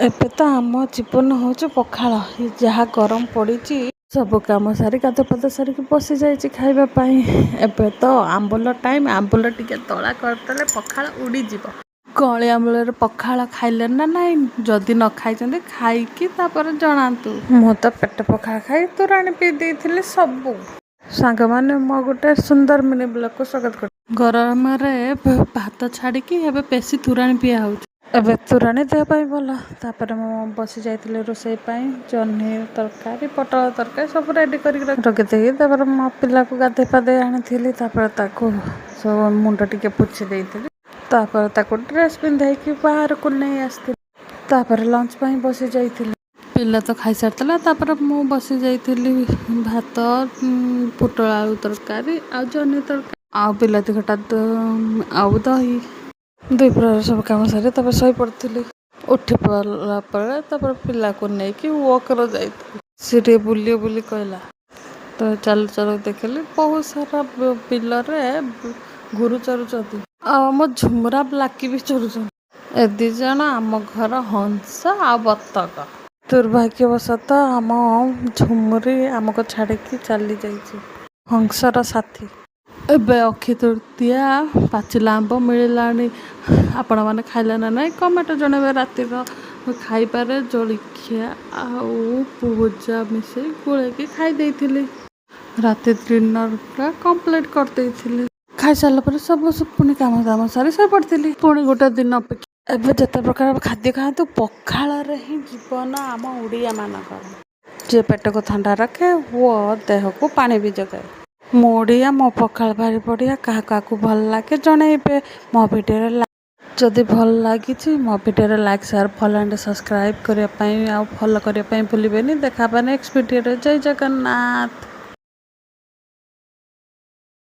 ଏବେ ତ ଆମ ଜୀବନ ହେଉଛି ପଖାଳ। ଯାହା ଗରମ ପଡ଼ିଛି ସବୁ କାମ ସାରି ଗାଧୁଆ ସାରିକି ବସି ଯାଇଛି ଖାଇବା ପାଇଁ। ଏବେ ତ ଆମ୍ବୁଲ ଟାଇମ୍, ଆମ୍ବୁଲ ଟିକେ ଦଳା କରିଦେଲେ ପଖାଳ ଉଡ଼ିଯିବ। କଳି ଆମ୍ବୁଲରେ ପଖାଳ ଖାଇଲେ ନା ନାଇଁ? ଯଦି ନ ଖାଇଛନ୍ତି ଖାଇକି ତାପରେ ଜଣାନ୍ତୁ। ମୁଁ ତ ପେଟ ପଖାଳ ଖାଇ ତୋରାଣି ପିଇ ଦେଇଥିଲି ସବୁ। ସାଙ୍ଗମାନେ ମୋ ଗୋଟେ ସୁନ୍ଦର ମିନି ବ୍ଲଗକୁ ସ୍ୱାଗତ କର। ଗରମରେ ଭାତ ଛାଡ଼ିକି ଏବେ ବେଶୀ ତୋରାଣି ପିଆ ହେଉଛି। ଏବେ ତୋରାଣି ଦେହ ପାଇଁ ଭଲ। ତାପରେ ମୁଁ ବସି ଯାଇଥିଲି ରୋଷେଇ ପାଇଁ। ଜହ୍ନି ତରକାରୀ, ପୋଟଳ ତରକାରୀ ସବୁ ରେଡ଼ି କରିକି ରଖିଦେଇକି ତାପରେ ମୋ ପିଲାକୁ ଗାଧୋଇ ପାଧୋଇ ଆଣିଥିଲି। ତାପରେ ତାକୁ ସବୁ ମୁଣ୍ଡ ଟିକେ ପୋଛି ଦେଇଥିଲି। ତାପରେ ତାକୁ ଡ୍ରେସ୍ ପିନ୍ଧେଇକି ବାହାରକୁ ନେଇ ଆସିଥିଲି। ତାପରେ ଲଞ୍ଚ ପାଇଁ ବସି ଯାଇଥିଲି। ପିଲା ତ ଖାଇସାରିଥିଲା। ତାପରେ ମୁଁ ବସି ଯାଇଥିଲି ଭାତ, ପୋଟଳ ଆଳୁ ତରକାରୀ ଆଉ ଜହ୍ନି ତରକାରୀ ଆଉ ବିଲାତି ଖଟା ଆଉ ଦହି। ଦୁଇପ୍ରହର ସବୁ କାମ ସାରି ତାପରେ ଶୋଇପଡ଼ିଥିଲି। ଉଠି ପଡ଼ିଲା ପରେ ତାପରେ ପିଲାକୁ ନେଇକି ୱାକ୍ରେ ଯାଇଥିଲି। ସେ ଟିକେ ବୁଲିବ ବୋଲି କହିଲା ତ ଚାଲୁ ଚାଲୁ ଦେଖିଲି ବହୁତ ସାରା ବିଲରେ ଗୋରୁ ଚରୁଛନ୍ତି ଆଉ ଆମ ଝୁମୁରା ବ୍ଲାକି ବି ଚରୁଛନ୍ତି। ଏ ଦୁଇ ଜଣ ଆମ ଘର ହଂସ ଆଉ ବତକ। ଦୁର୍ଭାଗ୍ୟବଶତଃ ଆମ ଝୁମୁରି ଆମକୁ ଛାଡ଼ିକି ଚାଲି ଯାଇଛି, ହଂସର ସାଥୀ। ଏବେ ଅକ୍ଷୟ ତୃତୀୟା, ପାଚିଲା ଆମ୍ବ ମିଳିଲାଣି। ଆପଣମାନେ ଖାଇଲେ ନା ନାହିଁ କମେଣ୍ଟ ଜଣାଇବେ। ରାତିର ଖାଇବାରେ ଜଳଖିଆ ଆଉ ଭଜା ମିଶାଇ ଗୋଳେଇକି ଖାଇ ଦେଇଥିଲି। ରାତି ଡିନରଟା କମ୍ପ୍ଲିଟ୍ କରିଦେଇଥିଲି। ଖାଇସାରିଲା ପରେ ସବୁ ପୁଣି କାମ ସାରି ଶୋଇପଡ଼ିଥିଲି। ପୁଣି ଗୋଟେ ଦିନ ଅପେକ୍ଷା। ଏବେ ଯେତେ ପ୍ରକାର ଖାଦ୍ୟ ଖାଆନ୍ତୁ, ପଖାଳରେ ହିଁ ଜୀବନ ଆମ ଓଡ଼ିଆମାନଙ୍କର। ଯିଏ ପେଟକୁ ଥଣ୍ଡା ରଖେ ଓ ଦେହକୁ ପାଣି ବି ଯୋଗାଏ। ମୋ ଓଡ଼ିଆ, ମୋ ପଖାଳ ଭାରି ବଢ଼ିଆ। କାହାକୁ ଭଲ ଲାଗେ ଜଣାଇବେ। ମୋ ଭିଡ଼ିଓରେ ଯଦି ଭଲ ଲାଗିଛି ମୋ ଭିଡ଼ିଓରେ like, share, follow and subscribe କରିବା ପାଇଁ ଆଉ ଫଲୋ କରିବା ପାଇଁ ଭୁଲିବେନି। ଦେଖା ହେବା ନେକ୍ସଟ ଭିଡ଼ିଓରେ। ଜୟ ଜଗନ୍ନାଥ।